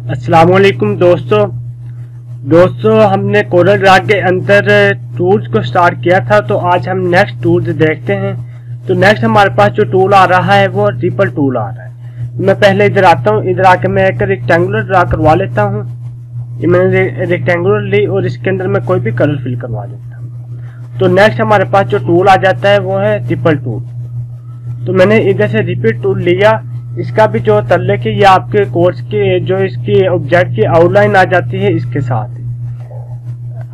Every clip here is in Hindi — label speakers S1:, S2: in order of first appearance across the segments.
S1: अस्सलाम वालेकुम दोस्तों हमने कोरल ड्रा के अंदर टूल्स को स्टार्ट किया था। तो आज हम नेक्स्ट टूल्स देखते हैं। तो नेक्स्ट हमारे पास जो टूल आ रहा है वो रिपल टूल आ रहा है। मैं पहले इधर आता हूँ, इधर आके मैं एक रेक्टेंगुलर ड्रा करवा लेता हूँ। ये मैंने रेक्टेंगुलर ली और इसके अंदर मैं कोई भी कलर फिल करवा लेता हूँ। तो नेक्स्ट हमारे पास जो टूल आ जाता है वो है रिपल टूल। तो मैंने इधर से रिपल टूल लिया। इसका भी जो तल्ले की या आपके कोर्स की जो इसकी ऑब्जेक्ट की आउटलाइन आ जाती है इसके साथ।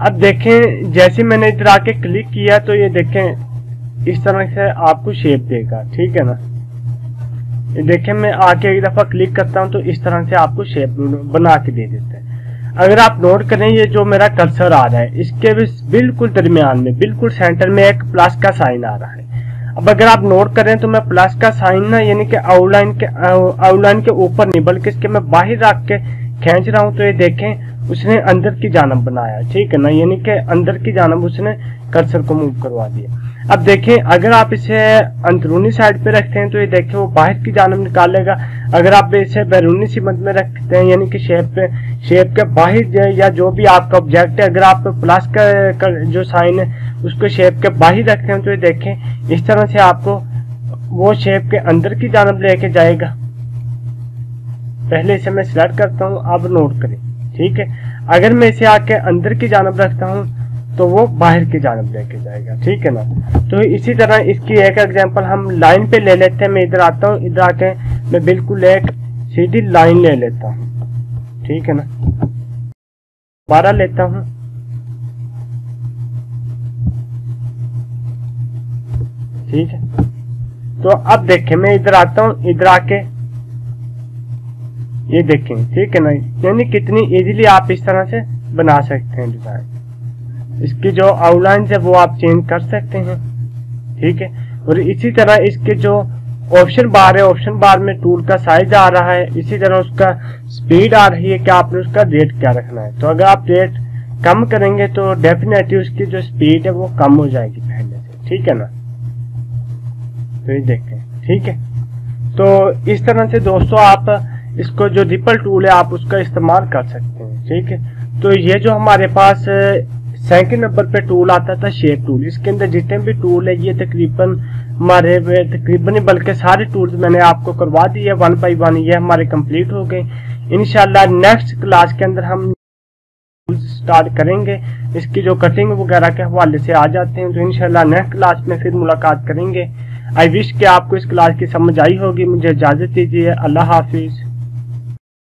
S1: अब देखें, जैसे मैंने इधर आके क्लिक किया तो ये देखें इस तरह से आपको शेप देगा, ठीक है ना। ये देखें, मैं आके एक दफा क्लिक करता हूं तो इस तरह से आपको शेप बना के दे देता है। अगर आप नोट करें, ये जो मेरा कर्सर आ रहा है इसके बिल्कुल दरमियान में, बिल्कुल सेंटर में एक प्लस का साइन आ रहा है। अब अगर आप नोट करें तो मैं प्लस का साइन ना यानी कि आउटलाइन के ऊपर नहीं बल्कि इसके मैं बाहर रख के खींच रहा हूं। तो ये देखें उसने अंदर की जानब बनाया, ठीक है ना, यानी कि अंदर की जानब उसने कर्सर को मूव करवा दिया। अब देखें, अगर आप इसे अंदरूनी साइड पे रखते हैं तो ये देखें वो बाहर की जानब निकालेगा। अगर आप इसे बैरूनी सीमत में रखते हैं यानी कि शेप के बाहर या जो भी आपका ऑब्जेक्ट है, अगर आप प्लस का जो साइन है उसको शेप के बाहर रखते हैं तो ये देखें इस तरह से आपको वो शेप के अंदर की जानब लेके जाएगा। पहले इसे मैं सिलेक्ट करता हूँ, अब नोट करें, ठीक है। अगर मैं इसे आके अंदर की जानब रखता हूँ तो वो बाहर की जानब लेके जाएगा, ठीक है ना। तो इसी तरह इसकी एक एग्जांपल हम लाइन पे ले लेते हैं। मैं इधर आता हूँ, इधर आके मैं बिल्कुल एक सीधी लाइन ले लेता हूँ, ठीक है ना। दोबारा लेता हूँ, ठीक है। तो अब देखें, मैं इधर आता हूँ, इधर आके ये देखें, ठीक है ना, यानी कितनी इजीली आप इस तरह से बना सकते हैं डिजाइन। इसकी जो आउटलाइन है वो आप चेंज कर सकते हैं, ठीक है। और इसी तरह इसके जो ऑप्शन बार है, ऑप्शन बार में टूल का साइज आ रहा है, इसी तरह उसका स्पीड आ रही है कि आपने उसका रेट क्या रखना है। तो अगर आप रेट कम करेंगे तो डेफिनेटली उसकी जो स्पीड है वो कम हो जाएगी पहले से, ठीक है ना। तो ये देखें, ठीक है। तो इस तरह से दोस्तों आप इसको जो रिपल टूल है आप उसका इस्तेमाल कर सकते हैं, ठीक है। तो ये जो हमारे पास सेकंड नंबर पे टूल आता था शेप टूल, इसके अंदर जितने भी टूल है ये तकरीबन हमारे तकरीबन बल्कि सारे टूल्स मैंने आपको करवा दिए 1 बाय 1। ये हमारे कंप्लीट हो गए। इंशाल्लाह नेक्स्ट क्लास के अंदर हम स्टार्ट करेंगे। इसकी जो कटिंग वगैरह के हवाले से आ जाते हैं। तो इंशाल्लाह नेक्स्ट क्लास में फिर मुलाकात करेंगे। आई विश कि आपको इस क्लास की समझ आई होगी। मुझे इजाजत दीजिए। अल्लाह हाफिज।